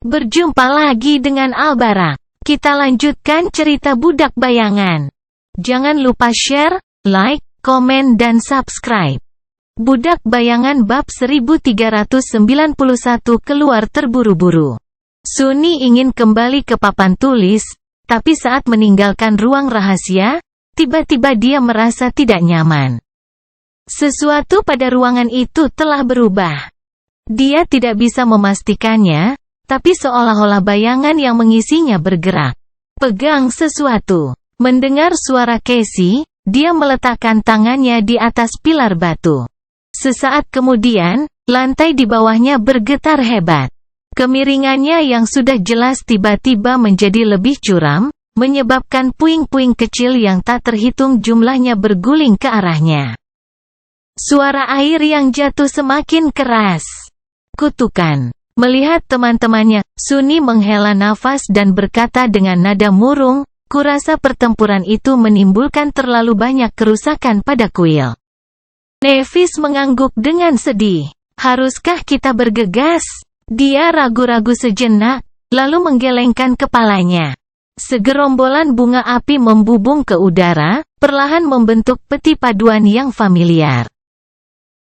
Berjumpa lagi dengan Albara. Kita lanjutkan cerita Budak Bayangan. Jangan lupa share, like, komen dan subscribe. Budak Bayangan bab 1391 keluar terburu-buru. Sunni ingin kembali ke papan tulis, tapi saat meninggalkan ruang rahasia, tiba-tiba dia merasa tidak nyaman. Sesuatu pada ruangan itu telah berubah. Dia tidak bisa memastikannya, tapi seolah-olah bayangan yang mengisinya bergerak. Pegang sesuatu. Mendengar suara Casey, dia meletakkan tangannya di atas pilar batu. Sesaat kemudian, lantai di bawahnya bergetar hebat. Kemiringannya yang sudah jelas tiba-tiba menjadi lebih curam, menyebabkan puing-puing kecil yang tak terhitung jumlahnya berguling ke arahnya. Suara air yang jatuh semakin keras. Kutukan. Melihat teman-temannya, Sunni menghela nafas dan berkata dengan nada murung, "Kurasa pertempuran itu menimbulkan terlalu banyak kerusakan pada kuil." Nevis mengangguk dengan sedih. "Haruskah kita bergegas?" Dia ragu-ragu sejenak, lalu menggelengkan kepalanya. Segerombolan bunga api membubung ke udara, perlahan membentuk peti paduan yang familiar.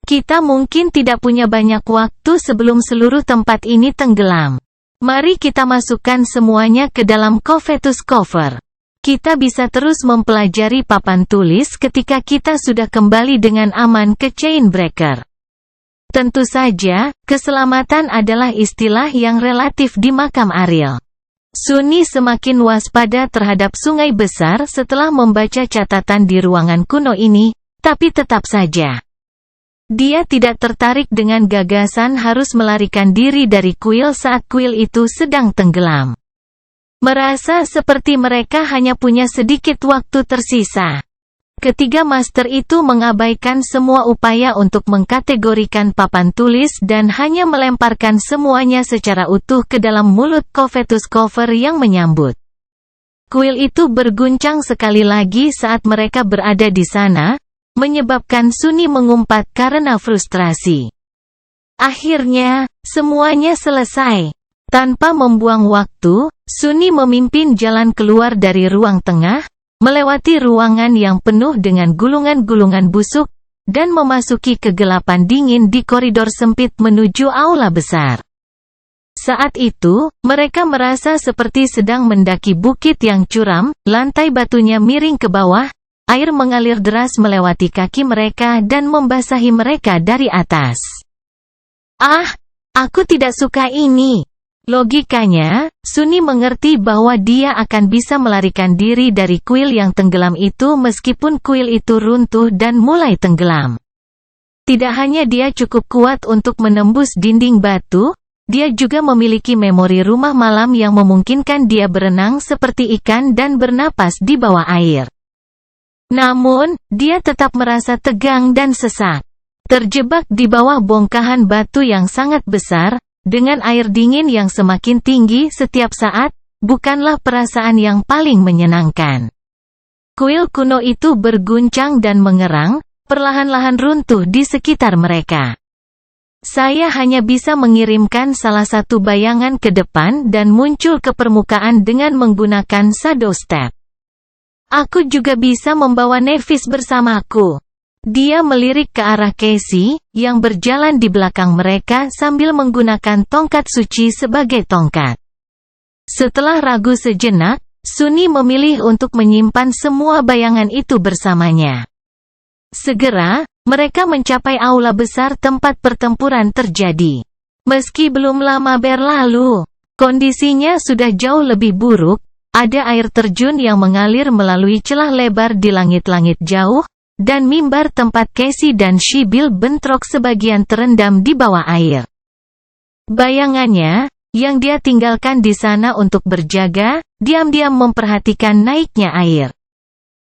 Kita mungkin tidak punya banyak waktu sebelum seluruh tempat ini tenggelam. Mari kita masukkan semuanya ke dalam Covetus Cover. Kita bisa terus mempelajari papan tulis ketika kita sudah kembali dengan aman ke Chainbreaker. Tentu saja, keselamatan adalah istilah yang relatif di makam Ariel. Sunni semakin waspada terhadap sungai besar setelah membaca catatan di ruangan kuno ini, tapi tetap saja dia tidak tertarik dengan gagasan harus melarikan diri dari kuil saat kuil itu sedang tenggelam. Merasa seperti mereka hanya punya sedikit waktu tersisa. Ketiga master itu mengabaikan semua upaya untuk mengkategorikan papan tulis dan hanya melemparkan semuanya secara utuh ke dalam mulut Covetus Cover yang menyambut. Kuil itu berguncang sekali lagi saat mereka berada di sana, menyebabkan Sunni mengumpat karena frustrasi. Akhirnya, semuanya selesai. Tanpa membuang waktu, Sunni memimpin jalan keluar dari ruang tengah, melewati ruangan yang penuh dengan gulungan-gulungan busuk, dan memasuki kegelapan dingin di koridor sempit menuju aula besar. Saat itu, mereka merasa seperti sedang mendaki bukit yang curam, lantai batunya miring ke bawah, air mengalir deras melewati kaki mereka dan membasahi mereka dari atas. "Ah, aku tidak suka ini." Logikanya, Sunni mengerti bahwa dia akan bisa melarikan diri dari kuil yang tenggelam itu meskipun kuil itu runtuh dan mulai tenggelam. Tidak hanya dia cukup kuat untuk menembus dinding batu, dia juga memiliki memori rumah malam yang memungkinkan dia berenang seperti ikan dan bernapas di bawah air. Namun, dia tetap merasa tegang dan sesak. Terjebak di bawah bongkahan batu yang sangat besar, dengan air dingin yang semakin tinggi setiap saat, bukanlah perasaan yang paling menyenangkan. Kuil kuno itu berguncang dan mengerang, perlahan-lahan runtuh di sekitar mereka. Saya hanya bisa mengirimkan salah satu bayangan ke depan dan muncul ke permukaan dengan menggunakan shadow step. Aku juga bisa membawa Nevis bersamaku. Dia melirik ke arah Casey, yang berjalan di belakang mereka sambil menggunakan tongkat suci sebagai tongkat. Setelah ragu sejenak, Sunni memilih untuk menyimpan semua bayangan itu bersamanya. Segera, mereka mencapai aula besar tempat pertempuran terjadi. Meski belum lama berlalu, kondisinya sudah jauh lebih buruk. Ada air terjun yang mengalir melalui celah lebar di langit-langit jauh, dan mimbar tempat Casey dan Sybil bentrok sebagian terendam di bawah air. Bayangannya, yang dia tinggalkan di sana untuk berjaga, diam-diam memperhatikan naiknya air.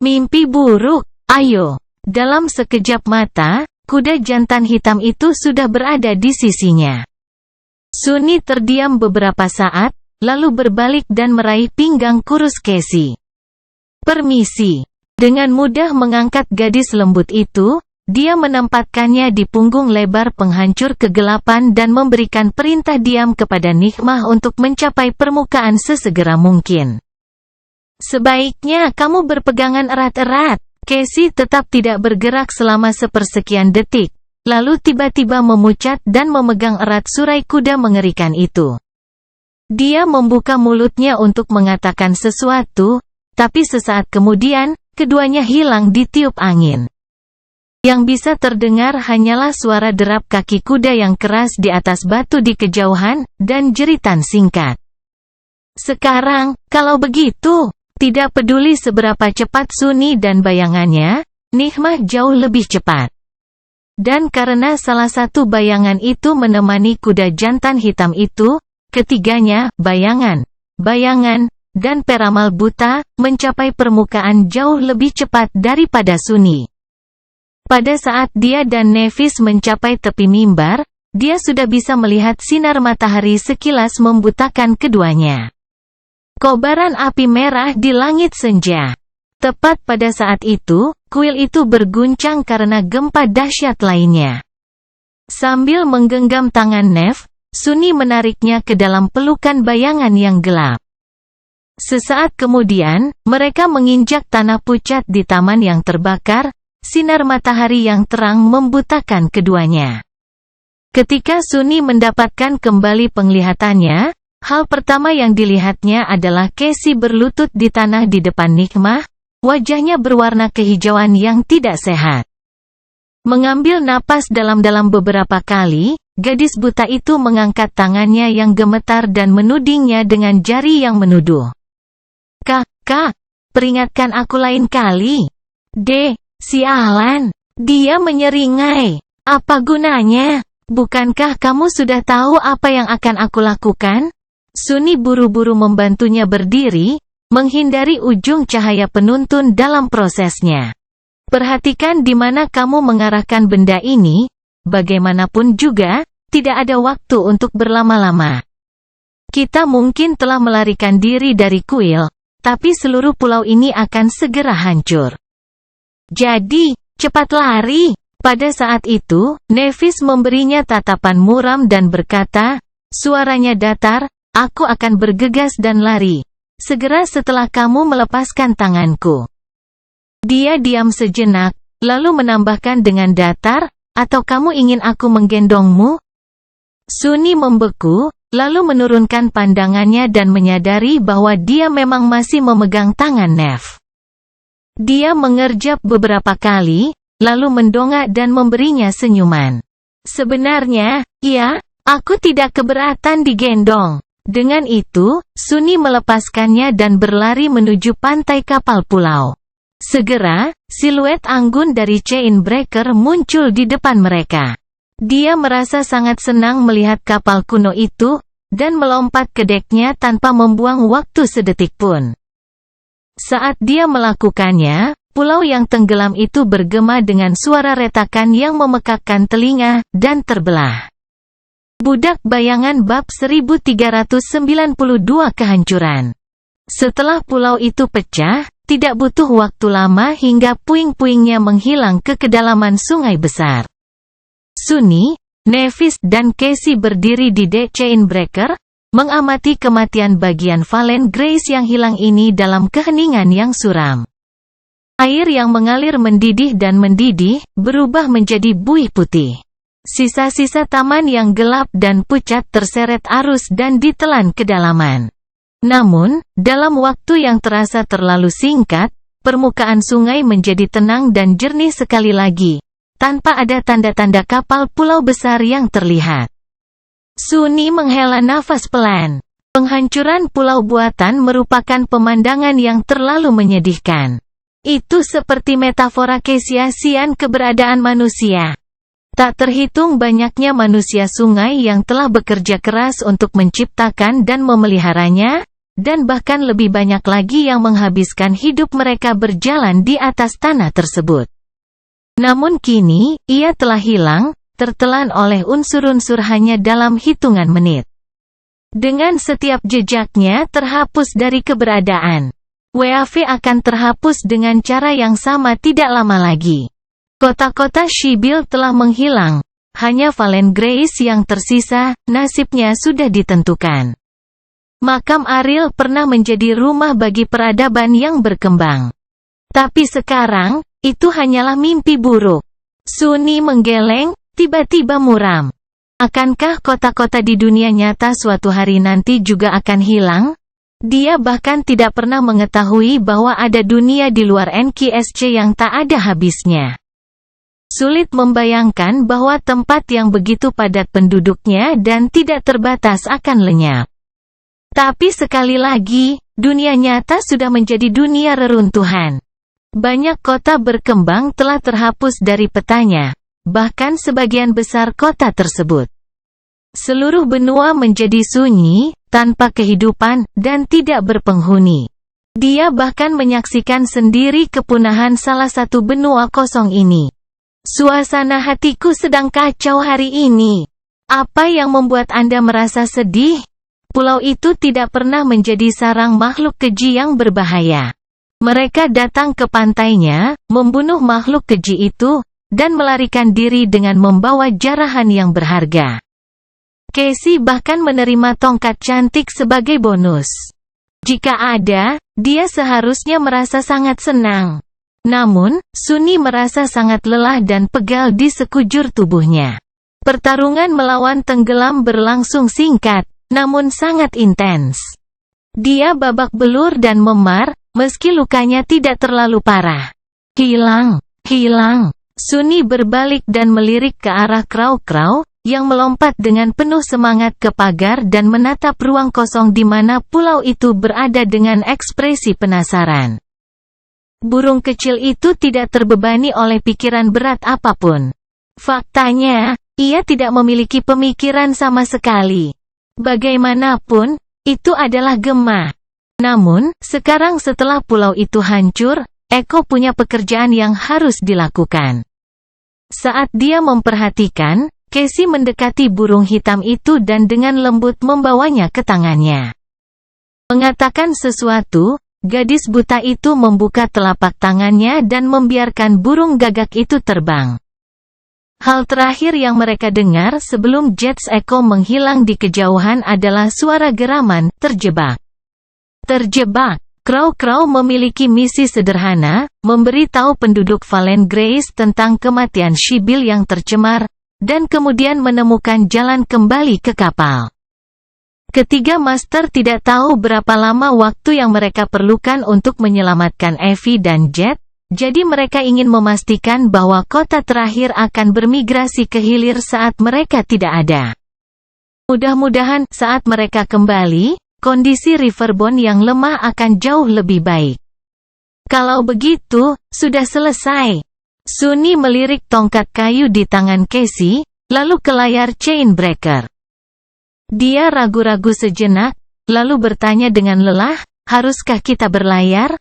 Mimpi buruk, ayo. Dalam sekejap mata, kuda jantan hitam itu sudah berada di sisinya. Sunni terdiam beberapa saat, lalu berbalik dan meraih pinggang kurus Casey. "Permisi." Dengan mudah mengangkat gadis lembut itu, dia menempatkannya di punggung lebar penghancur kegelapan dan memberikan perintah diam kepada Nikmah untuk mencapai permukaan sesegera mungkin. Sebaiknya kamu berpegangan erat-erat. Casey tetap tidak bergerak selama sepersekian detik, lalu tiba-tiba memucat dan memegang erat surai kuda mengerikan itu. Dia membuka mulutnya untuk mengatakan sesuatu, tapi sesaat kemudian, keduanya hilang ditiup angin. Yang bisa terdengar hanyalah suara derap kaki kuda yang keras di atas batu di kejauhan, dan jeritan singkat. Sekarang, kalau begitu, tidak peduli seberapa cepat Sunni dan bayangannya, Nikmah jauh lebih cepat. Dan karena salah satu bayangan itu menemani kuda jantan hitam itu, ketiganya, bayangan, dan peramal buta, mencapai permukaan jauh lebih cepat daripada Sunni. Pada saat dia dan Nevis mencapai tepi mimbar, dia sudah bisa melihat sinar matahari sekilas membutakan keduanya. Kobaran api merah di langit senja. Tepat pada saat itu, kuil itu berguncang karena gempa dahsyat lainnya. Sambil menggenggam tangan Nev, Sunni menariknya ke dalam pelukan bayangan yang gelap. Sesaat kemudian, mereka menginjak tanah pucat di taman yang terbakar, sinar matahari yang terang membutakan keduanya. Ketika Sunni mendapatkan kembali penglihatannya, hal pertama yang dilihatnya adalah Casey berlutut di tanah di depan Nikmah, wajahnya berwarna kehijauan yang tidak sehat. Mengambil napas dalam-dalam beberapa kali, gadis buta itu mengangkat tangannya yang gemetar dan menudingnya dengan jari yang menuduh. Kak, peringatkan aku lain kali. Sialan. Dia menyeringai. Apa gunanya? Bukankah kamu sudah tahu apa yang akan aku lakukan? Sunni buru-buru membantunya berdiri, menghindari ujung cahaya penuntun dalam prosesnya. Perhatikan di mana kamu mengarahkan benda ini, bagaimanapun juga, tidak ada waktu untuk berlama-lama. Kita mungkin telah melarikan diri dari kuil, tapi seluruh pulau ini akan segera hancur. Jadi, cepat lari. Pada saat itu, Nevis memberinya tatapan muram dan berkata, suaranya datar, aku akan bergegas dan lari. Segera setelah kamu melepaskan tanganku. Dia diam sejenak, lalu menambahkan dengan datar, atau kamu ingin aku menggendongmu? Sunni membeku, lalu menurunkan pandangannya dan menyadari bahwa dia memang masih memegang tangan Nev. Dia mengerjap beberapa kali, lalu mendongak dan memberinya senyuman. Sebenarnya, iya, aku tidak keberatan digendong. Dengan itu, Sunni melepaskannya dan berlari menuju pantai kapal pulau. Segera, siluet anggun dari Chainbreaker muncul di depan mereka. Dia merasa sangat senang melihat kapal kuno itu, dan melompat ke deknya tanpa membuang waktu sedetik pun. Saat dia melakukannya, pulau yang tenggelam itu bergema dengan suara retakan yang memekakkan telinga, dan terbelah. Budak Bayangan bab 1392 kehancuran. Setelah pulau itu pecah, tidak butuh waktu lama hingga puing-puingnya menghilang ke kedalaman sungai besar. Sunni, Nevis dan Casey berdiri di dek Chainbreaker, mengamati kematian bagian Valen Grace yang hilang ini dalam keheningan yang suram. Air yang mengalir mendidih dan mendidih, berubah menjadi buih putih. Sisa-sisa taman yang gelap dan pucat terseret arus dan ditelan kedalaman. Namun, dalam waktu yang terasa terlalu singkat, permukaan sungai menjadi tenang dan jernih sekali lagi, tanpa ada tanda-tanda kapal pulau besar yang terlihat. Sunni menghela nafas pelan. Penghancuran pulau buatan merupakan pemandangan yang terlalu menyedihkan. Itu seperti metafora kesia-siaan keberadaan manusia. Tak terhitung banyaknya manusia sungai yang telah bekerja keras untuk menciptakan dan memeliharanya, dan bahkan lebih banyak lagi yang menghabiskan hidup mereka berjalan di atas tanah tersebut. Namun kini, ia telah hilang, tertelan oleh unsur-unsur hanya dalam hitungan menit. Dengan setiap jejaknya terhapus dari keberadaan, WAV akan terhapus dengan cara yang sama tidak lama lagi. Kota-kota Sibyl telah menghilang. Hanya Valen Grace yang tersisa, nasibnya sudah ditentukan. Makam Ariel pernah menjadi rumah bagi peradaban yang berkembang. Tapi sekarang, itu hanyalah mimpi buruk. Sunni menggeleng, tiba-tiba muram. Akankah kota-kota di dunia nyata suatu hari nanti juga akan hilang? Dia bahkan tidak pernah mengetahui bahwa ada dunia di luar NKSC yang tak ada habisnya. Sulit membayangkan bahwa tempat yang begitu padat penduduknya dan tidak terbatas akan lenyap. Tapi sekali lagi, dunia nyata sudah menjadi dunia reruntuhan. Banyak kota berkembang telah terhapus dari petanya, bahkan sebagian besar kota tersebut. Seluruh benua menjadi sunyi, tanpa kehidupan, dan tidak berpenghuni. Dia bahkan menyaksikan sendiri kepunahan salah satu benua kosong ini. Suasana hatiku sedang kacau hari ini. Apa yang membuat Anda merasa sedih? Pulau itu tidak pernah menjadi sarang makhluk keji yang berbahaya. Mereka datang ke pantainya, membunuh makhluk keji itu, dan melarikan diri dengan membawa jarahan yang berharga. Casey bahkan menerima tongkat cantik sebagai bonus. Jika ada, dia seharusnya merasa sangat senang. Namun, Sunni merasa sangat lelah dan pegal di sekujur tubuhnya. Pertarungan melawan tenggelam berlangsung singkat, namun sangat intens. Dia babak belur dan memar, meski lukanya tidak terlalu parah. Hilang, hilang. Sunni berbalik dan melirik ke arah Crow-Crow, yang melompat dengan penuh semangat ke pagar dan menatap ruang kosong di mana pulau itu berada dengan ekspresi penasaran. Burung kecil itu tidak terbebani oleh pikiran berat apapun. Faktanya, ia tidak memiliki pemikiran sama sekali. Bagaimanapun, itu adalah Gemma. Namun, sekarang setelah pulau itu hancur, Eko punya pekerjaan yang harus dilakukan. Saat dia memperhatikan, Casey mendekati burung hitam itu dan dengan lembut membawanya ke tangannya. Mengatakan sesuatu, gadis buta itu membuka telapak tangannya dan membiarkan burung gagak itu terbang. Hal terakhir yang mereka dengar sebelum Jets Echo menghilang di kejauhan adalah suara geraman, terjebak. Terjebak. Crow-Crow memiliki misi sederhana, memberitahu penduduk Valen Grace tentang kematian Sibyl yang tercemar, dan kemudian menemukan jalan kembali ke kapal. Ketiga master tidak tahu berapa lama waktu yang mereka perlukan untuk menyelamatkan Evie dan Jet, jadi mereka ingin memastikan bahwa kota terakhir akan bermigrasi ke hilir saat mereka tidak ada. Mudah-mudahan, saat mereka kembali, kondisi Riverbone yang lemah akan jauh lebih baik. Kalau begitu, sudah selesai. Sunni melirik tongkat kayu di tangan Casey, lalu ke layar Chainbreaker. Dia ragu-ragu sejenak, lalu bertanya dengan lelah, haruskah kita berlayar?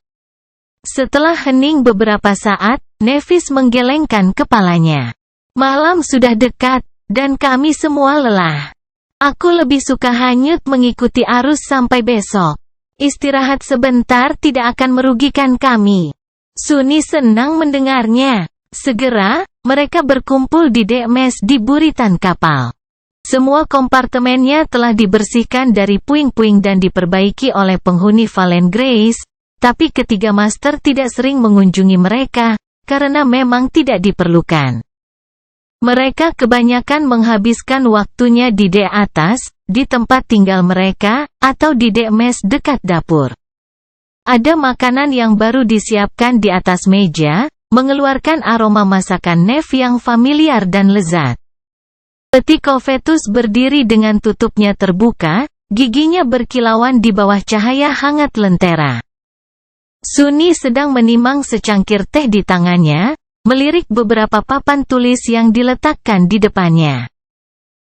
Setelah hening beberapa saat, Nevis menggelengkan kepalanya. Malam sudah dekat, dan kami semua lelah. Aku lebih suka hanyut mengikuti arus sampai besok. Istirahat sebentar tidak akan merugikan kami. Sunni senang mendengarnya. Segera, mereka berkumpul di dek mes di buritan kapal. Semua kompartemennya telah dibersihkan dari puing-puing dan diperbaiki oleh penghuni Valen Grace, tapi ketiga master tidak sering mengunjungi mereka, karena memang tidak diperlukan. Mereka kebanyakan menghabiskan waktunya di dek atas, di tempat tinggal mereka, atau di dek mes dekat dapur. Ada makanan yang baru disiapkan di atas meja, mengeluarkan aroma masakan Nev yang familiar dan lezat. Peti Covetus berdiri dengan tutupnya terbuka, giginya berkilauan di bawah cahaya hangat lentera. Sunni sedang menimang secangkir teh di tangannya, melirik beberapa papan tulis yang diletakkan di depannya.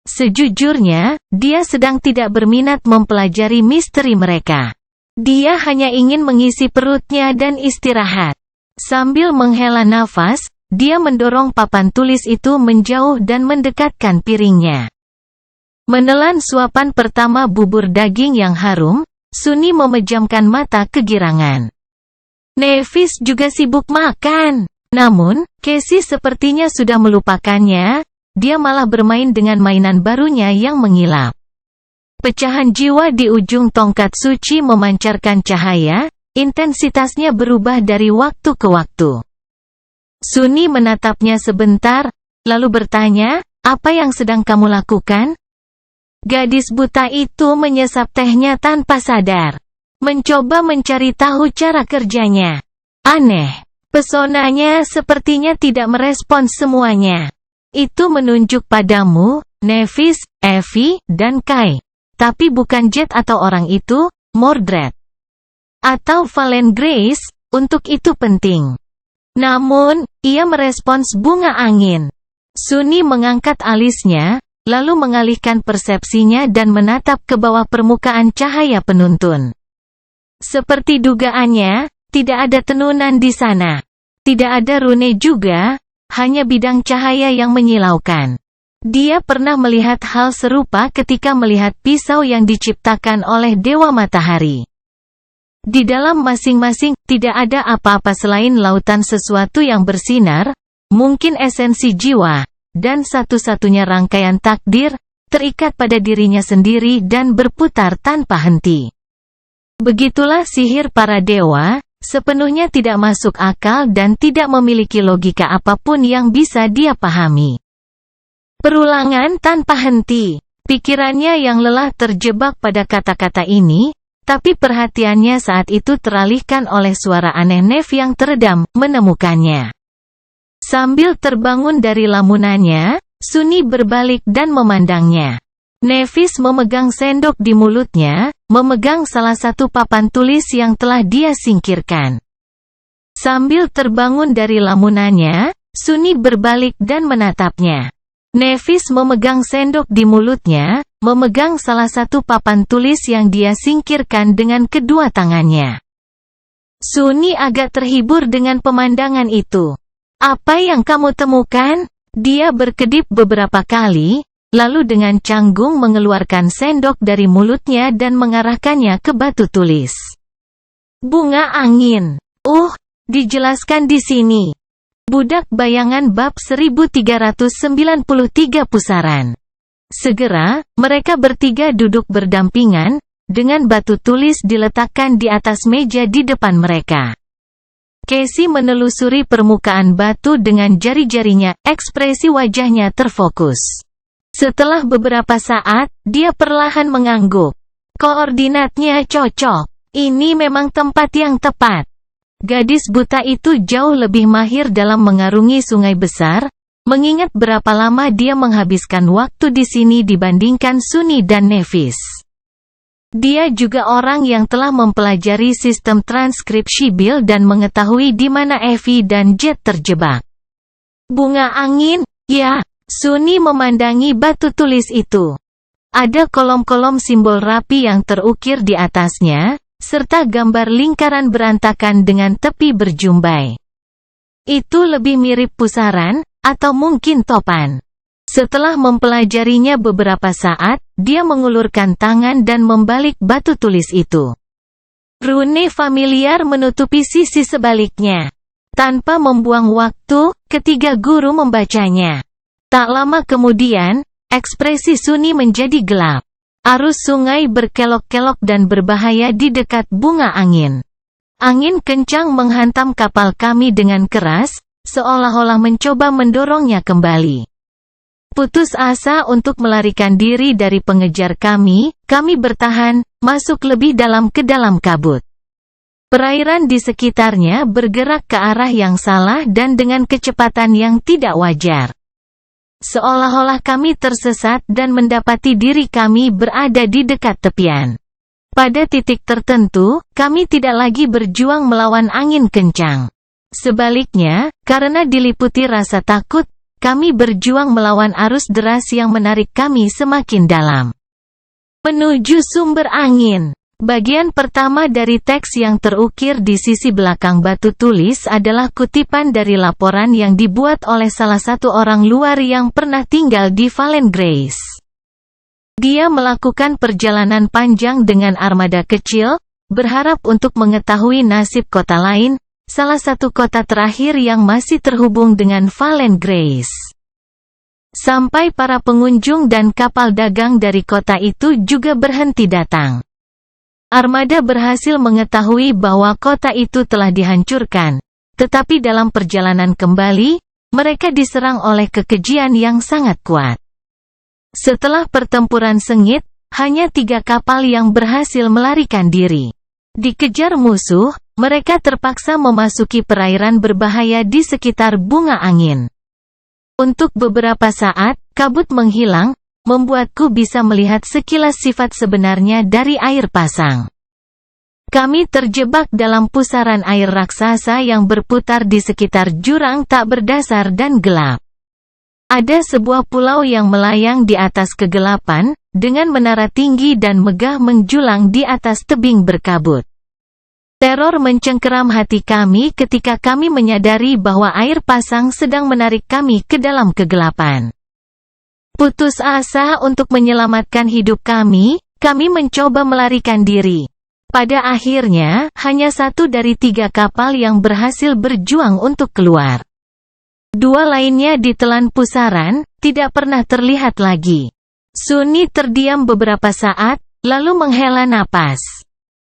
Sejujurnya, dia sedang tidak berminat mempelajari misteri mereka. Dia hanya ingin mengisi perutnya dan istirahat. Sambil menghela nafas, dia mendorong papan tulis itu menjauh dan mendekatkan piringnya. Menelan suapan pertama bubur daging yang harum, Sunni memejamkan mata kegirangan. Nevis juga sibuk makan. Namun, Casey sepertinya sudah melupakannya, dia malah bermain dengan mainan barunya yang mengilap. Pecahan jiwa di ujung tongkat suci memancarkan cahaya, intensitasnya berubah dari waktu ke waktu. Sunny menatapnya sebentar, lalu bertanya, "Apa yang sedang kamu lakukan?" Gadis buta itu menyesap tehnya tanpa sadar. Mencoba mencari tahu cara kerjanya. Aneh. Pesonanya sepertinya tidak merespons semuanya. Itu menunjuk padamu, Nevis, Evie, dan Kai. Tapi bukan Jet atau orang itu, Mordred. Atau Valen Grace, untuk itu penting. Namun, ia merespons bunga angin. Sunny mengangkat alisnya, lalu mengalihkan persepsinya dan menatap ke bawah permukaan cahaya penuntun. Seperti dugaannya, tidak ada tenunan di sana. Tidak ada rune juga, hanya bidang cahaya yang menyilaukan. Dia pernah melihat hal serupa ketika melihat pisau yang diciptakan oleh Dewa Matahari. Di dalam masing-masing, tidak ada apa-apa selain lautan sesuatu yang bersinar, mungkin esensi jiwa, dan satu-satunya rangkaian takdir, terikat pada dirinya sendiri dan berputar tanpa henti. Begitulah sihir para dewa, sepenuhnya tidak masuk akal dan tidak memiliki logika apapun yang bisa dia pahami. Perulangan tanpa henti. Pikirannya yang lelah terjebak pada kata-kata ini, tapi perhatiannya saat itu teralihkan oleh suara aneh Nev yang teredam, menemukannya. Sambil terbangun dari lamunannya, Sunny berbalik dan memandangnya. Nevis memegang sendok di mulutnya, memegang salah satu papan tulis yang telah dia singkirkan. Sambil terbangun dari lamunannya, Sunny berbalik dan menatapnya. Nevis memegang sendok di mulutnya, memegang salah satu papan tulis yang dia singkirkan dengan kedua tangannya. Sunny agak terhibur dengan pemandangan itu. "Apa yang kamu temukan?" Dia berkedip beberapa kali, lalu dengan canggung mengeluarkan sendok dari mulutnya dan mengarahkannya ke batu tulis. "Bunga angin." Dijelaskan di sini. Budak Bayangan bab 1393 pusaran. Segera, mereka bertiga duduk berdampingan, dengan batu tulis diletakkan di atas meja di depan mereka. Casey menelusuri permukaan batu dengan jari-jarinya, ekspresi wajahnya terfokus. Setelah beberapa saat, dia perlahan mengangguk. Koordinatnya cocok. Ini memang tempat yang tepat. Gadis buta itu jauh lebih mahir dalam mengarungi sungai besar, mengingat berapa lama dia menghabiskan waktu di sini dibandingkan Sunny dan Nevis. Dia juga orang yang telah mempelajari sistem transkripsi Bill dan mengetahui di mana Evie dan Jet terjebak. Bunga angin, ya. Sunny memandangi batu tulis itu. Ada kolom-kolom simbol rapi yang terukir di atasnya, serta gambar lingkaran berantakan dengan tepi berjumbai. Itu lebih mirip pusaran, atau mungkin topan. Setelah mempelajarinya beberapa saat, dia mengulurkan tangan dan membalik batu tulis itu. Rune familiar menutupi sisi sebaliknya. Tanpa membuang waktu, ketiga guru membacanya. Tak lama kemudian, ekspresi Sunny menjadi gelap. Arus sungai berkelok-kelok dan berbahaya di dekat bunga angin. Angin kencang menghantam kapal kami dengan keras, seolah-olah mencoba mendorongnya kembali. Putus asa untuk melarikan diri dari pengejar kami bertahan, masuk lebih dalam ke dalam kabut. Perairan di sekitarnya bergerak ke arah yang salah dan dengan kecepatan yang tidak wajar. Seolah-olah kami tersesat dan mendapati diri kami berada di dekat tepian. Pada titik tertentu, kami tidak lagi berjuang melawan angin kencang. Sebaliknya, karena diliputi rasa takut, kami berjuang melawan arus deras yang menarik kami semakin dalam. Menuju sumber angin. Bagian pertama dari teks yang terukir di sisi belakang batu tulis adalah kutipan dari laporan yang dibuat oleh salah satu orang luar yang pernah tinggal di Valen Grace. Dia melakukan perjalanan panjang dengan armada kecil, berharap untuk mengetahui nasib kota lain, salah satu kota terakhir yang masih terhubung dengan Valen Grace. Sampai para pengunjung dan kapal dagang dari kota itu juga berhenti datang. Armada berhasil mengetahui bahwa kota itu telah dihancurkan, tetapi dalam perjalanan kembali, mereka diserang oleh kekejian yang sangat kuat. Setelah pertempuran sengit, hanya 3 kapal yang berhasil melarikan diri. Dikejar musuh, mereka terpaksa memasuki perairan berbahaya di sekitar bunga angin. Untuk beberapa saat, kabut menghilang, membuatku bisa melihat sekilas sifat sebenarnya dari air pasang. Kami terjebak dalam pusaran air raksasa yang berputar di sekitar jurang tak berdasar dan gelap. Ada sebuah pulau yang melayang di atas kegelapan, dengan menara tinggi dan megah menjulang di atas tebing berkabut. Teror mencengkeram hati kami ketika kami menyadari bahwa air pasang sedang menarik kami ke dalam kegelapan. Putus asa untuk menyelamatkan hidup kami mencoba melarikan diri. Pada akhirnya, hanya 1 dari 3 kapal yang berhasil berjuang untuk keluar. 2 lainnya ditelan pusaran, tidak pernah terlihat lagi. Sunni terdiam beberapa saat, lalu menghela napas.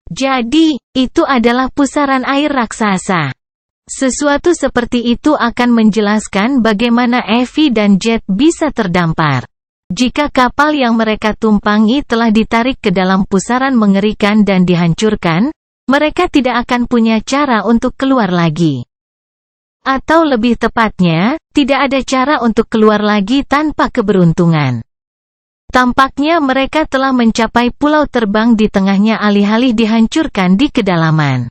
Jadi, itu adalah pusaran air raksasa. Sesuatu seperti itu akan menjelaskan bagaimana Evie dan Jet bisa terdampar. Jika kapal yang mereka tumpangi telah ditarik ke dalam pusaran mengerikan dan dihancurkan, mereka tidak akan punya cara untuk keluar lagi. Atau lebih tepatnya, tidak ada cara untuk keluar lagi tanpa keberuntungan. Tampaknya mereka telah mencapai pulau terbang di tengahnya alih-alih dihancurkan di kedalaman.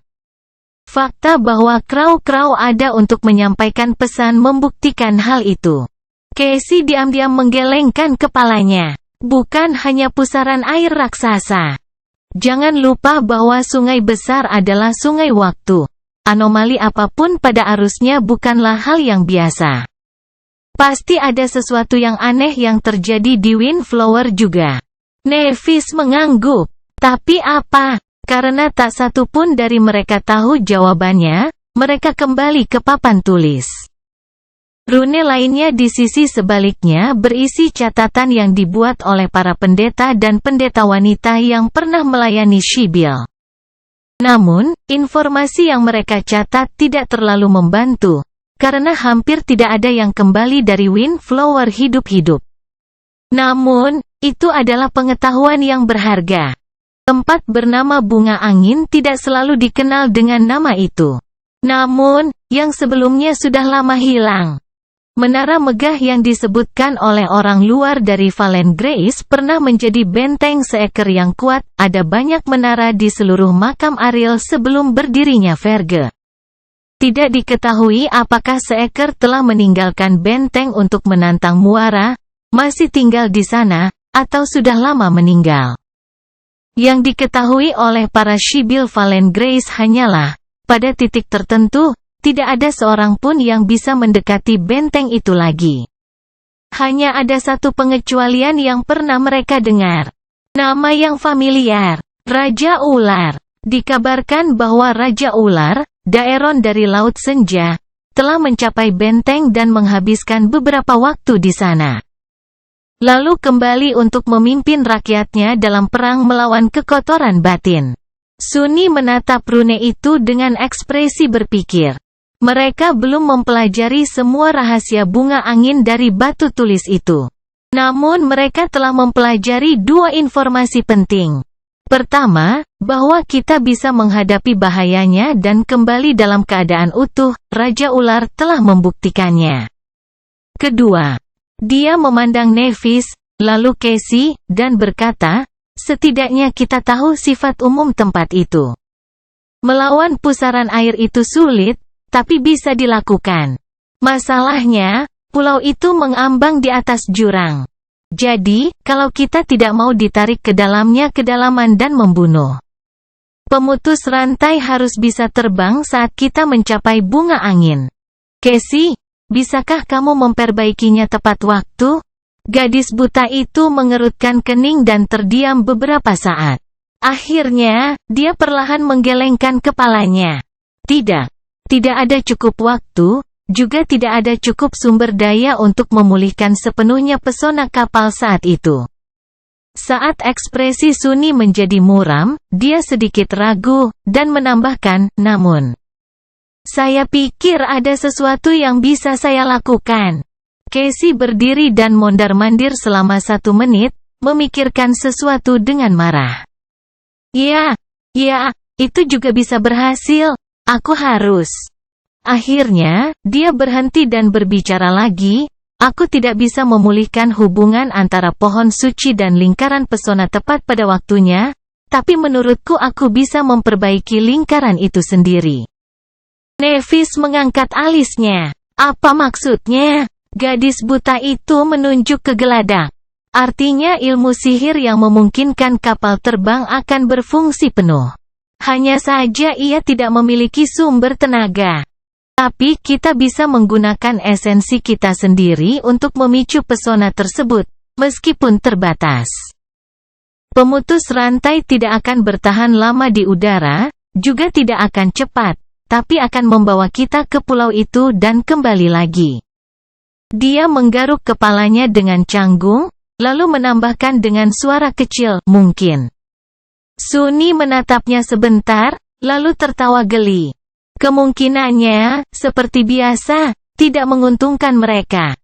Fakta bahwa kru-kru ada untuk menyampaikan pesan membuktikan hal itu. Casey diam-diam menggelengkan kepalanya. Bukan hanya pusaran air raksasa. Jangan lupa bahwa sungai besar adalah sungai waktu. Anomali apapun pada arusnya bukanlah hal yang biasa. Pasti ada sesuatu yang aneh yang terjadi di Windflower juga. Nevis mengangguk. Tapi apa? Karena tak satu pun dari mereka tahu jawabannya, mereka kembali ke papan tulis. Rune lainnya di sisi sebaliknya berisi catatan yang dibuat oleh para pendeta dan pendeta wanita yang pernah melayani Sibyl. Namun, informasi yang mereka catat tidak terlalu membantu, karena hampir tidak ada yang kembali dari Windflower hidup-hidup. Namun, itu adalah pengetahuan yang berharga. Tempat bernama Bunga Angin tidak selalu dikenal dengan nama itu. Namun, yang sebelumnya sudah lama hilang. Menara megah yang disebutkan oleh orang luar dari Valen Grace pernah menjadi benteng seekor yang kuat. Ada banyak menara di seluruh makam Ariel sebelum berdirinya Verge. Tidak diketahui apakah seekor telah meninggalkan benteng untuk menantang Muara, masih tinggal di sana, atau sudah lama meninggal. Yang diketahui oleh para Sibyl Valen Grace hanyalah, pada titik tertentu, tidak ada seorang pun yang bisa mendekati benteng itu lagi. Hanya ada satu pengecualian yang pernah mereka dengar. Nama yang familiar, Raja Ular. Dikabarkan bahwa Raja Ular, Daeron dari Laut Senja, telah mencapai benteng dan menghabiskan beberapa waktu di sana. Lalu kembali untuk memimpin rakyatnya dalam perang melawan kekotoran batin. Sunni menatap rune itu dengan ekspresi berpikir. Mereka belum mempelajari semua rahasia bunga angin dari batu tulis itu. Namun mereka telah mempelajari 2 informasi penting. Pertama, bahwa kita bisa menghadapi bahayanya dan kembali dalam keadaan utuh. Raja Ular telah membuktikannya. Kedua, dia memandang Nevis, lalu Casey, dan berkata, setidaknya kita tahu sifat umum tempat itu. Melawan pusaran air itu sulit, tapi bisa dilakukan. Masalahnya, pulau itu mengambang di atas jurang. Jadi, kalau kita tidak mau ditarik ke dalamnya kedalaman dan membunuh. Pemutus rantai harus bisa terbang saat kita mencapai bunga angin. Casey, bisakah kamu memperbaikinya tepat waktu? Gadis buta itu mengerutkan kening dan terdiam beberapa saat. Akhirnya, dia perlahan menggelengkan kepalanya. Tidak. Tidak ada cukup waktu, juga tidak ada cukup sumber daya untuk memulihkan sepenuhnya pesona kapal saat itu. Saat ekspresi Sunny menjadi muram, dia sedikit ragu, dan menambahkan, namun, saya pikir ada sesuatu yang bisa saya lakukan. Casey berdiri dan mondar-mandir selama 1 menit, memikirkan sesuatu dengan marah. Ya, itu juga bisa berhasil. Aku harus. Akhirnya, dia berhenti dan berbicara lagi. Aku tidak bisa memulihkan hubungan antara pohon suci dan lingkaran pesona tepat pada waktunya, tapi menurutku aku bisa memperbaiki lingkaran itu sendiri. Nevis mengangkat alisnya. Apa maksudnya? Gadis buta itu menunjuk ke geladak. Artinya ilmu sihir yang memungkinkan kapal terbang akan berfungsi penuh. Hanya saja ia tidak memiliki sumber tenaga. Tapi kita bisa menggunakan esensi kita sendiri untuk memicu pesona tersebut, meskipun terbatas. Pemutus rantai tidak akan bertahan lama di udara, juga tidak akan cepat, tapi akan membawa kita ke pulau itu dan kembali lagi. Dia menggaruk kepalanya dengan canggung, lalu menambahkan dengan suara kecil, mungkin. Sunny menatapnya sebentar, lalu tertawa geli. Kemungkinannya, seperti biasa, tidak menguntungkan mereka.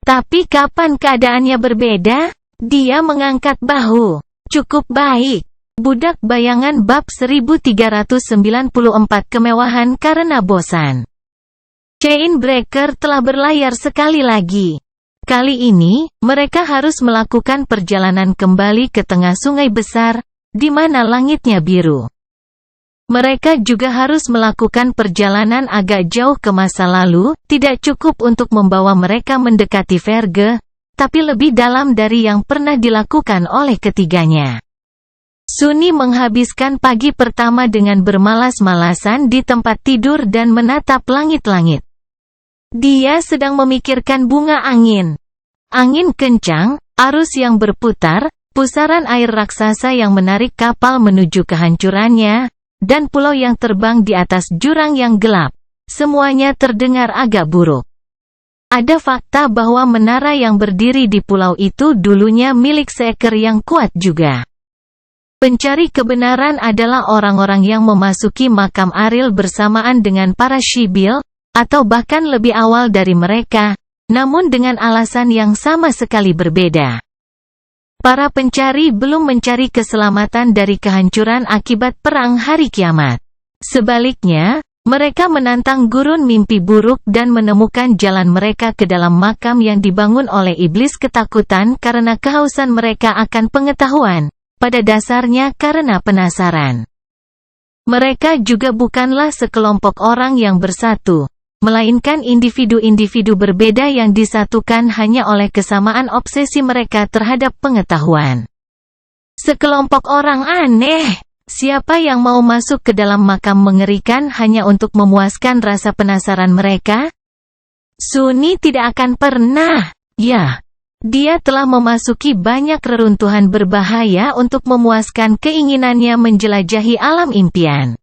Tapi kapan keadaannya berbeda? Dia mengangkat bahu. Cukup baik. Budak Bayangan bab 1394 kemewahan karena bosan. Chainbreaker telah berlayar sekali lagi. Kali ini, mereka harus melakukan perjalanan kembali ke tengah sungai besar, di mana langitnya biru. Mereka juga harus melakukan perjalanan agak jauh ke masa lalu, tidak cukup untuk membawa mereka mendekati Verge, tapi lebih dalam dari yang pernah dilakukan oleh ketiganya. Sunny menghabiskan pagi pertama dengan bermalas-malasan di tempat tidur dan menatap langit-langit. Dia sedang memikirkan bunga angin. Angin kencang, arus yang berputar, pusaran air raksasa yang menarik kapal menuju kehancurannya, dan pulau yang terbang di atas jurang yang gelap. Semuanya terdengar agak buruk. Ada fakta bahwa menara yang berdiri di pulau itu dulunya milik seekor yang kuat juga. Pencari kebenaran adalah orang-orang yang memasuki makam Ariel bersamaan dengan para Shibil, atau bahkan lebih awal dari mereka, namun dengan alasan yang sama sekali berbeda. Para pencari belum mencari keselamatan dari kehancuran akibat perang hari kiamat. Sebaliknya, mereka menantang gurun mimpi buruk dan menemukan jalan mereka ke dalam makam yang dibangun oleh iblis ketakutan karena kehausan mereka akan pengetahuan, pada dasarnya karena penasaran. Mereka juga bukanlah sekelompok orang yang bersatu, melainkan individu-individu berbeda yang disatukan hanya oleh kesamaan obsesi mereka terhadap pengetahuan. Sekelompok orang aneh. Siapa yang mau masuk ke dalam makam mengerikan hanya untuk memuaskan rasa penasaran mereka? Sunny tidak akan pernah. Ya, dia telah memasuki banyak reruntuhan berbahaya untuk memuaskan keinginannya menjelajahi alam impian.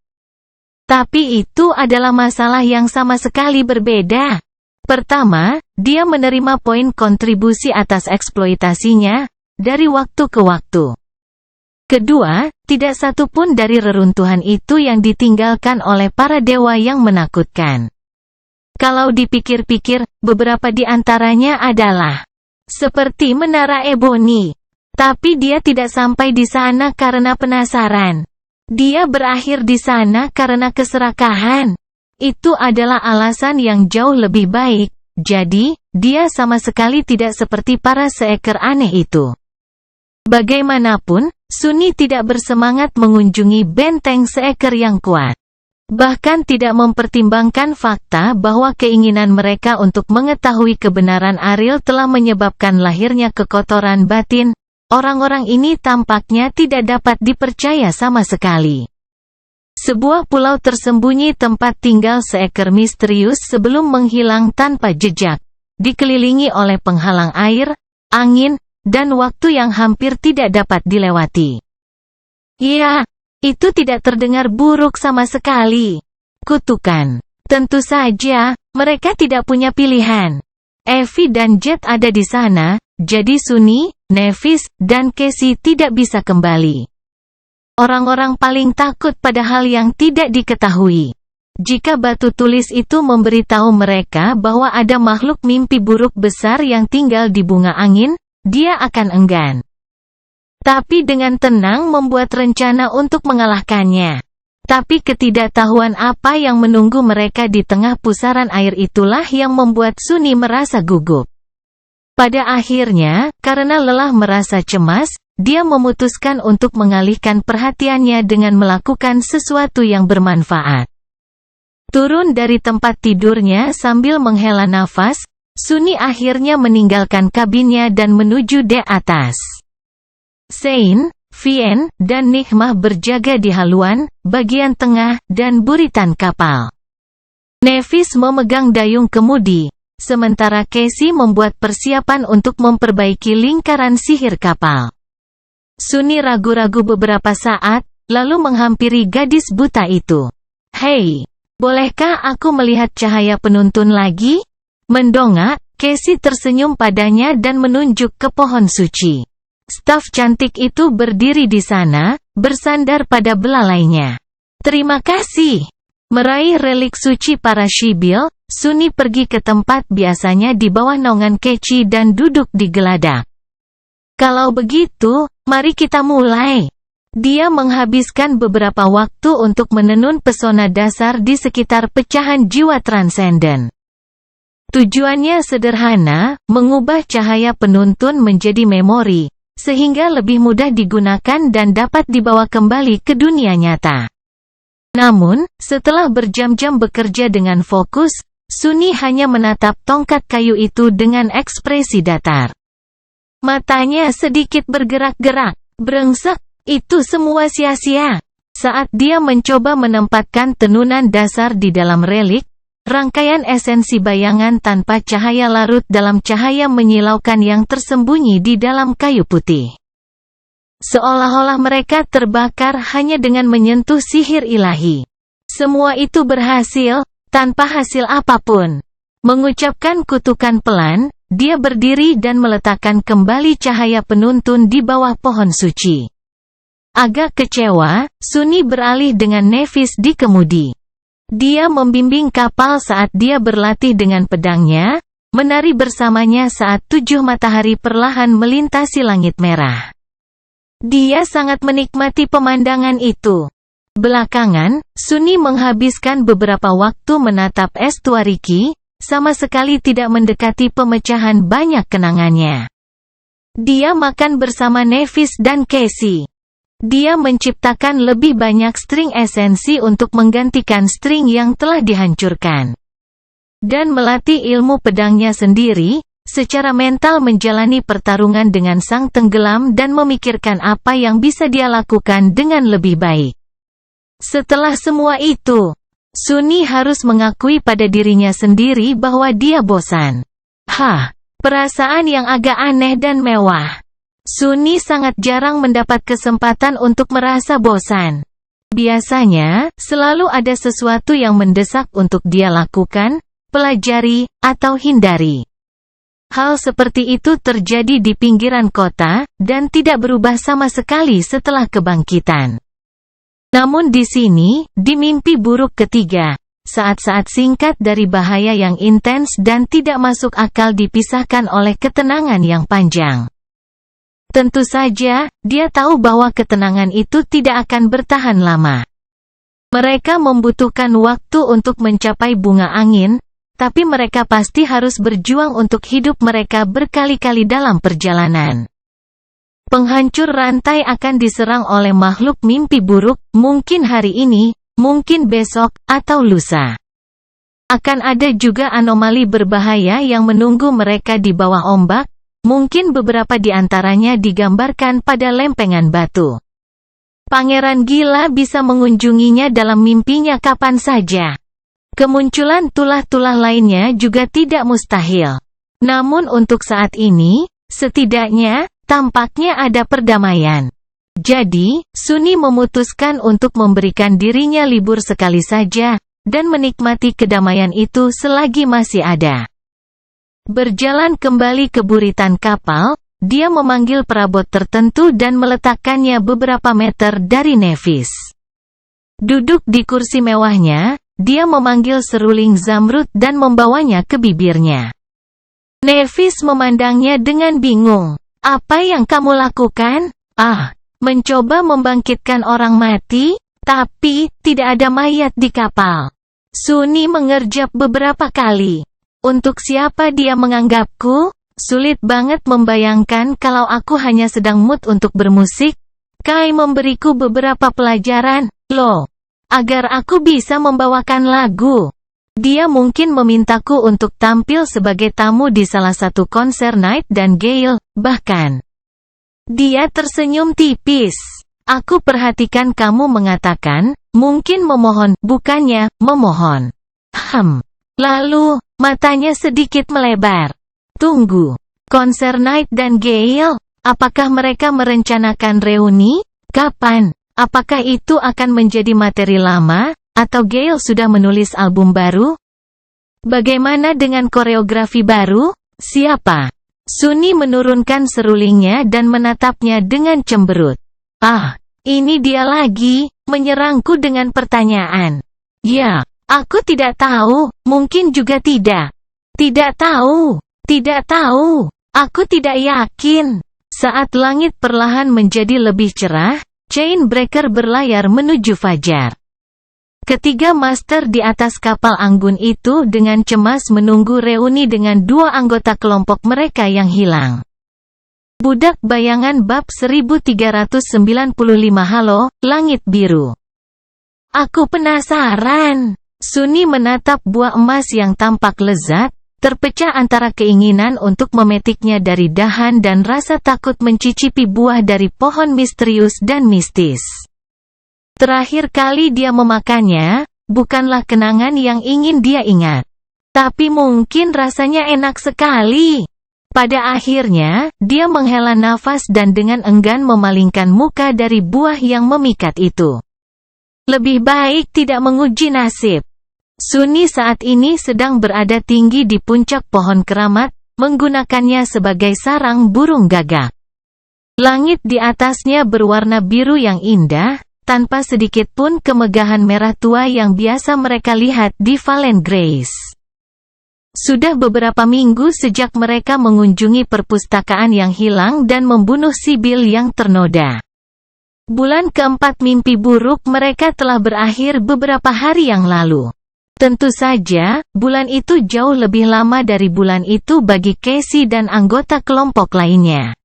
Tapi itu adalah masalah yang sama sekali berbeda. Pertama, dia menerima poin kontribusi atas eksploitasinya, dari waktu ke waktu. Kedua, tidak satu pun dari reruntuhan itu yang ditinggalkan oleh para dewa yang menakutkan. Kalau dipikir-pikir, beberapa di antaranya adalah seperti Menara Ebony. Tapi dia tidak sampai di sana karena penasaran. Dia berakhir di sana karena keserakahan. Itu adalah alasan yang jauh lebih baik. Jadi, dia sama sekali tidak seperti para seekor aneh itu. Bagaimanapun, Sunny tidak bersemangat mengunjungi benteng seekor yang kuat. Bahkan tidak mempertimbangkan fakta bahwa keinginan mereka untuk mengetahui kebenaran Ariel telah menyebabkan lahirnya kekotoran batin. Orang-orang ini tampaknya tidak dapat dipercaya sama sekali. Sebuah pulau tersembunyi tempat tinggal seekor misterius sebelum menghilang tanpa jejak, dikelilingi oleh penghalang air, angin, dan waktu yang hampir tidak dapat dilewati. Ya, itu tidak terdengar buruk sama sekali. Kutukan. Tentu saja, mereka tidak punya pilihan. Evie dan Jet ada di sana, jadi Sunny, Nevis, dan Casey tidak bisa kembali. Orang-orang paling takut pada hal yang tidak diketahui. Jika batu tulis itu memberitahu mereka bahwa ada makhluk mimpi buruk besar yang tinggal di bunga angin, dia akan enggan. Tapi dengan tenang membuat rencana untuk mengalahkannya. Tapi ketidaktahuan apa yang menunggu mereka di tengah pusaran air itulah yang membuat Sunny merasa gugup. Pada akhirnya, karena lelah merasa cemas, dia memutuskan untuk mengalihkan perhatiannya dengan melakukan sesuatu yang bermanfaat. Turun dari tempat tidurnya sambil menghela nafas, Sunny akhirnya meninggalkan kabinnya dan menuju dek atas. Sein, Vien, dan Nikmah berjaga di haluan, bagian tengah, dan buritan kapal. Nevis memegang dayung kemudi, sementara Casey membuat persiapan untuk memperbaiki lingkaran sihir kapal. Sunny ragu-ragu beberapa saat, lalu menghampiri gadis buta itu. "Hei, bolehkah aku melihat cahaya penuntun lagi?" Mendongak, Casey tersenyum padanya dan menunjuk ke pohon suci. Staf cantik itu berdiri di sana, bersandar pada belalainya. "Terima kasih." Meraih relik suci para Sibyl, Sunny pergi ke tempat biasanya di bawah naungan Keci dan duduk di geladak. "Kalau begitu, mari kita mulai." Dia menghabiskan beberapa waktu untuk menenun pesona dasar di sekitar pecahan jiwa transenden. Tujuannya sederhana, mengubah cahaya penuntun menjadi memori, sehingga lebih mudah digunakan dan dapat dibawa kembali ke dunia nyata. Namun, setelah berjam-jam bekerja dengan fokus, Sunny hanya menatap tongkat kayu itu dengan ekspresi datar. Matanya sedikit bergerak-gerak. Brengsek, itu semua sia-sia. Saat dia mencoba menempatkan tenunan dasar di dalam relik, rangkaian esensi bayangan tanpa cahaya larut dalam cahaya menyilaukan yang tersembunyi di dalam kayu putih. Seolah-olah mereka terbakar hanya dengan menyentuh sihir ilahi. Semua itu berhasil, tanpa hasil apapun. Mengucapkan kutukan pelan, dia berdiri dan meletakkan kembali cahaya penuntun di bawah pohon suci. Agak kecewa, Sunny beralih dengan Nevis di kemudi. Dia membimbing kapal saat dia berlatih dengan pedangnya, menari bersamanya saat 7 matahari perlahan melintasi langit merah. Dia sangat menikmati pemandangan itu. Belakangan, Sunny menghabiskan beberapa waktu menatap estuariki, sama sekali tidak mendekati pemecahan banyak kenangannya. Dia makan bersama Nevis dan Casey. Dia menciptakan lebih banyak string esensi untuk menggantikan string yang telah dihancurkan. Dan melatih ilmu pedangnya sendiri, secara mental menjalani pertarungan dengan sang tenggelam dan memikirkan apa yang bisa dia lakukan dengan lebih baik. Setelah semua itu, Sunny harus mengakui pada dirinya sendiri bahwa dia bosan. Perasaan yang agak aneh dan mewah. Sunny sangat jarang mendapat kesempatan untuk merasa bosan. Biasanya, selalu ada sesuatu yang mendesak untuk dia lakukan, pelajari, atau hindari. Hal seperti itu terjadi di pinggiran kota, dan tidak berubah sama sekali setelah kebangkitan. Namun di sini, di mimpi buruk ketiga, saat-saat singkat dari bahaya yang intens dan tidak masuk akal dipisahkan oleh ketenangan yang panjang. Tentu saja, dia tahu bahwa ketenangan itu tidak akan bertahan lama. Mereka membutuhkan waktu untuk mencapai bunga angin, tapi mereka pasti harus berjuang untuk hidup mereka berkali-kali dalam perjalanan. Penghancur rantai akan diserang oleh makhluk mimpi buruk, mungkin hari ini, mungkin besok, atau lusa. Akan ada juga anomali berbahaya yang menunggu mereka di bawah ombak. Mungkin beberapa di antaranya digambarkan pada lempengan batu. Pangeran gila bisa mengunjunginya dalam mimpinya kapan saja. Kemunculan tulah-tulah lainnya juga tidak mustahil. Namun untuk saat ini, setidaknya, tampaknya ada perdamaian. Jadi, Sunny memutuskan untuk memberikan dirinya libur sekali saja, dan menikmati kedamaian itu selagi masih ada. Berjalan kembali ke buritan kapal, dia memanggil perabot tertentu dan meletakkannya beberapa meter dari Nevis. Duduk di kursi mewahnya, dia memanggil seruling zamrud dan membawanya ke bibirnya. Nevis memandangnya dengan bingung. "Apa yang kamu lakukan?" Mencoba membangkitkan orang mati, tapi tidak ada mayat di kapal." Sunni mengerjap beberapa kali. "Untuk siapa dia menganggapku? Sulit banget membayangkan kalau aku hanya sedang mood untuk bermusik. Kai memberiku beberapa pelajaran, loh, agar aku bisa membawakan lagu. Dia mungkin memintaku untuk tampil sebagai tamu di salah satu konser Night dan Gale, bahkan." Dia tersenyum tipis. "Aku perhatikan kamu mengatakan, mungkin memohon, bukannya memohon." Lalu, matanya sedikit melebar. "Tunggu, konser Night dan Gale? Apakah mereka merencanakan reuni? Kapan? Apakah itu akan menjadi materi lama, atau Gale sudah menulis album baru? Bagaimana dengan koreografi baru? Siapa?" Sunni menurunkan serulingnya dan menatapnya dengan cemberut. Ini dia lagi, menyerangku dengan pertanyaan. "Ya, aku tidak tahu, mungkin juga tidak. Tidak tahu, aku tidak yakin." Saat langit perlahan menjadi lebih cerah, Chainbreaker berlayar menuju fajar. Ketiga master di atas kapal anggun itu dengan cemas menunggu reuni dengan dua anggota kelompok mereka yang hilang. Budak Bayangan bab 1395. Halo, Langit Biru. "Aku penasaran." Sunni menatap buah emas yang tampak lezat, terpecah antara keinginan untuk memetiknya dari dahan dan rasa takut mencicipi buah dari pohon misterius dan mistis. Terakhir kali dia memakannya, bukanlah kenangan yang ingin dia ingat. Tapi mungkin rasanya enak sekali. Pada akhirnya, dia menghela nafas dan dengan enggan memalingkan muka dari buah yang memikat itu. Lebih baik tidak menguji nasib. Sunni saat ini sedang berada tinggi di puncak pohon keramat, menggunakannya sebagai sarang burung gagak. Langit di atasnya berwarna biru yang indah, tanpa sedikit pun kemegahan merah tua yang biasa mereka lihat di Valen Grace. Sudah beberapa minggu sejak mereka mengunjungi perpustakaan yang hilang dan membunuh Sibyl yang ternoda. Bulan keempat mimpi buruk mereka telah berakhir beberapa hari yang lalu. Tentu saja, bulan itu jauh lebih lama dari bulan itu bagi Casey dan anggota kelompok lainnya.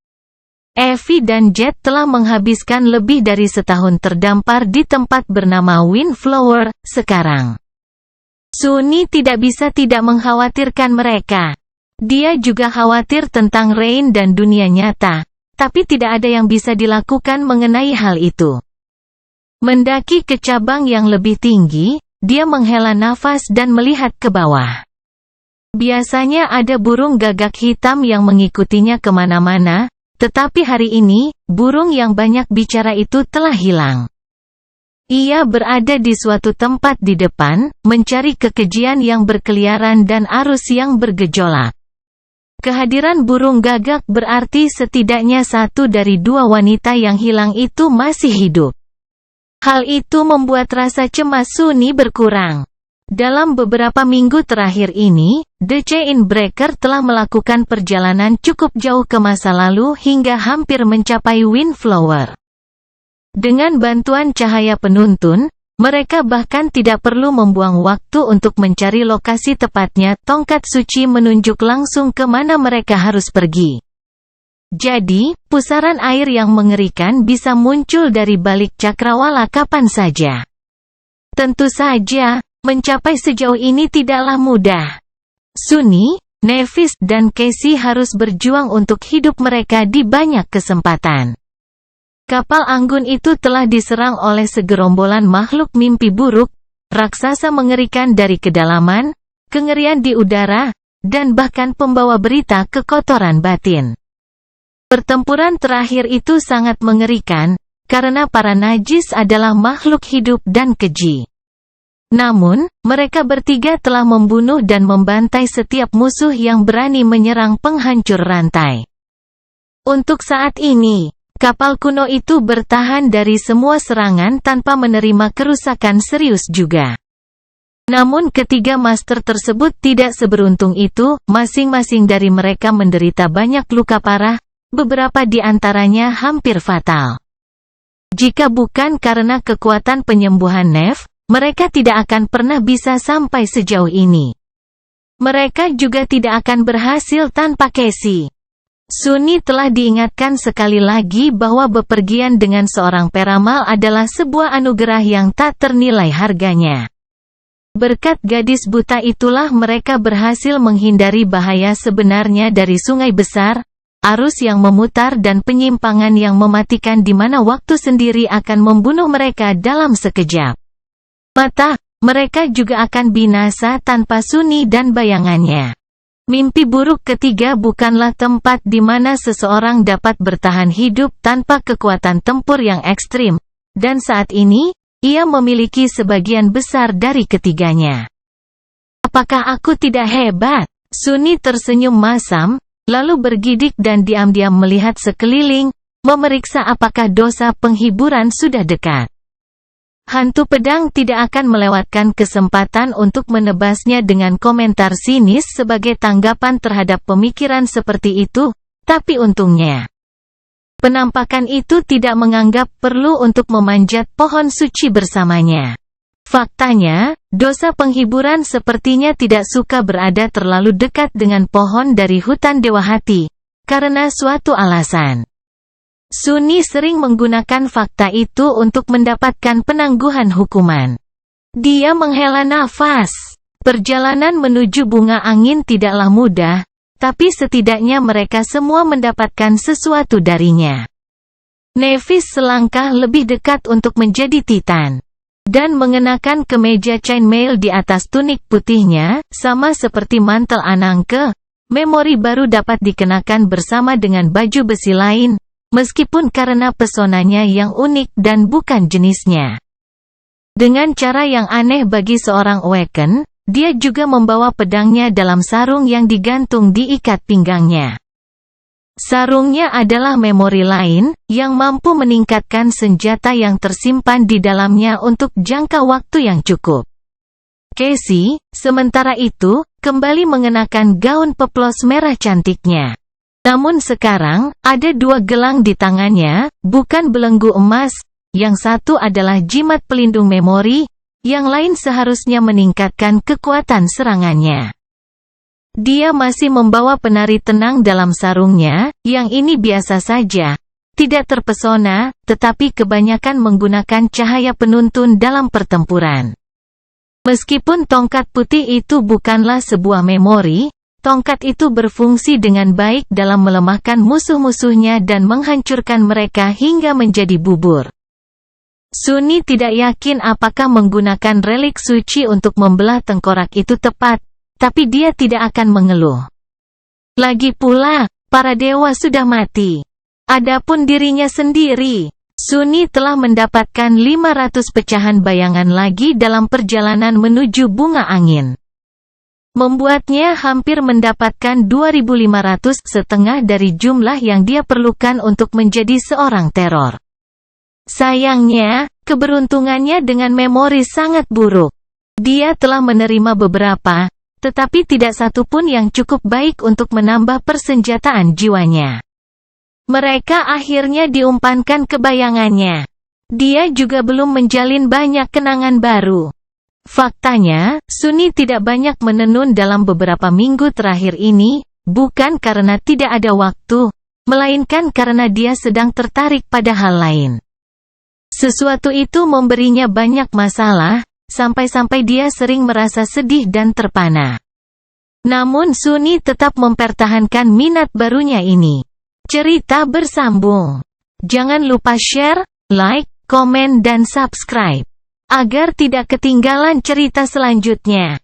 Evie dan Jet telah menghabiskan lebih dari setahun terdampar di tempat bernama Windflower. Sekarang, Sunni tidak bisa tidak mengkhawatirkan mereka. Dia juga khawatir tentang Rain dan dunia nyata, tapi tidak ada yang bisa dilakukan mengenai hal itu. Mendaki ke cabang yang lebih tinggi, dia menghela nafas dan melihat ke bawah. Biasanya ada burung gagak hitam yang mengikutinya kemana-mana, tetapi hari ini, burung yang banyak bicara itu telah hilang. Ia berada di suatu tempat di depan, mencari kekejian yang berkeliaran dan arus yang bergejolak. Kehadiran burung gagak berarti setidaknya satu dari dua wanita yang hilang itu masih hidup. Hal itu membuat rasa cemas Sunni berkurang. Dalam beberapa minggu terakhir ini, The Chainbreaker telah melakukan perjalanan cukup jauh ke masa lalu hingga hampir mencapai Windflower. Dengan bantuan cahaya penuntun, mereka bahkan tidak perlu membuang waktu untuk mencari lokasi tepatnya. Tongkat suci menunjuk langsung ke mana mereka harus pergi. Jadi, pusaran air yang mengerikan bisa muncul dari balik cakrawala kapan saja. Tentu saja, mencapai sejauh ini tidaklah mudah. Sunni, Nevis dan Casey harus berjuang untuk hidup mereka di banyak kesempatan. Kapal anggun itu telah diserang oleh segerombolan makhluk mimpi buruk, raksasa mengerikan dari kedalaman, kengerian di udara, dan bahkan pembawa berita kekotoran batin. Pertempuran terakhir itu sangat mengerikan, karena para najis adalah makhluk hidup dan keji. Namun, mereka bertiga telah membunuh dan membantai setiap musuh yang berani menyerang penghancur rantai. Untuk saat ini, kapal kuno itu bertahan dari semua serangan tanpa menerima kerusakan serius juga. Namun ketiga master tersebut tidak seberuntung itu, masing-masing dari mereka menderita banyak luka parah, beberapa di antaranya hampir fatal. Jika bukan karena kekuatan penyembuhan Nef, mereka tidak akan pernah bisa sampai sejauh ini. Mereka juga tidak akan berhasil tanpa Casey. Sunni telah diingatkan sekali lagi bahwa bepergian dengan seorang peramal adalah sebuah anugerah yang tak ternilai harganya. Berkat gadis buta itulah mereka berhasil menghindari bahaya sebenarnya dari sungai besar, arus yang memutar dan penyimpangan yang mematikan di mana waktu sendiri akan membunuh mereka dalam sekejap mata. Mereka juga akan binasa tanpa Sunni dan bayangannya. Mimpi buruk ketiga bukanlah tempat di mana seseorang dapat bertahan hidup tanpa kekuatan tempur yang ekstrim, dan saat ini, ia memiliki sebagian besar dari ketiganya. Apakah aku tidak hebat? Sunni tersenyum masam, lalu bergidik dan diam-diam melihat sekeliling, memeriksa apakah dosa penghiburan sudah dekat. Hantu pedang tidak akan melewatkan kesempatan untuk menebasnya dengan komentar sinis sebagai tanggapan terhadap pemikiran seperti itu, tapi untungnya penampakan itu tidak menganggap perlu untuk memanjat pohon suci bersamanya. Faktanya, dosa penghiburan sepertinya tidak suka berada terlalu dekat dengan pohon dari hutan Dewa Hati, karena suatu alasan. Sunni sering menggunakan fakta itu untuk mendapatkan penangguhan hukuman. Dia menghela nafas. Perjalanan menuju bunga angin tidaklah mudah, tapi setidaknya mereka semua mendapatkan sesuatu darinya. Nevis selangkah lebih dekat untuk menjadi Titan. Dan mengenakan kemeja chainmail di atas tunik putihnya, sama seperti mantel Anangke, memori baru dapat dikenakan bersama dengan baju besi lain, meskipun karena pesonanya yang unik dan bukan jenisnya. Dengan cara yang aneh bagi seorang Awaken, dia juga membawa pedangnya dalam sarung yang digantung di ikat pinggangnya. Sarungnya adalah memori lain, yang mampu meningkatkan senjata yang tersimpan di dalamnya untuk jangka waktu yang cukup. Casey, sementara itu, kembali mengenakan gaun peplos merah cantiknya. Namun sekarang, ada dua gelang di tangannya, bukan belenggu emas, yang satu adalah jimat pelindung memori, yang lain seharusnya meningkatkan kekuatan serangannya. Dia masih membawa penari tenang dalam sarungnya, yang ini biasa saja, tidak terpesona, tetapi kebanyakan menggunakan cahaya penuntun dalam pertempuran. Meskipun tongkat putih itu bukanlah sebuah memori, tongkat itu berfungsi dengan baik dalam melemahkan musuh-musuhnya dan menghancurkan mereka hingga menjadi bubur. Sunni tidak yakin apakah menggunakan relik suci untuk membelah tengkorak itu tepat, tapi dia tidak akan mengeluh. Lagi pula, para dewa sudah mati. Adapun dirinya sendiri, Sunni telah mendapatkan 500 pecahan bayangan lagi dalam perjalanan menuju bunga angin. Membuatnya hampir mendapatkan 2.500, setengah dari jumlah yang dia perlukan untuk menjadi seorang teror. Sayangnya, keberuntungannya dengan memori sangat buruk. Dia telah menerima beberapa, tetapi tidak satu pun yang cukup baik untuk menambah persenjataan jiwanya. Mereka akhirnya diumpankan ke bayangannya. Dia juga belum menjalin banyak kenangan baru. Faktanya, Sunni tidak banyak menenun dalam beberapa minggu terakhir ini, bukan karena tidak ada waktu, melainkan karena dia sedang tertarik pada hal lain. Sesuatu itu memberinya banyak masalah, sampai-sampai dia sering merasa sedih dan terpana. Namun Sunni tetap mempertahankan minat barunya ini. Cerita bersambung. Jangan lupa share, like, komen dan subscribe, agar tidak ketinggalan cerita selanjutnya.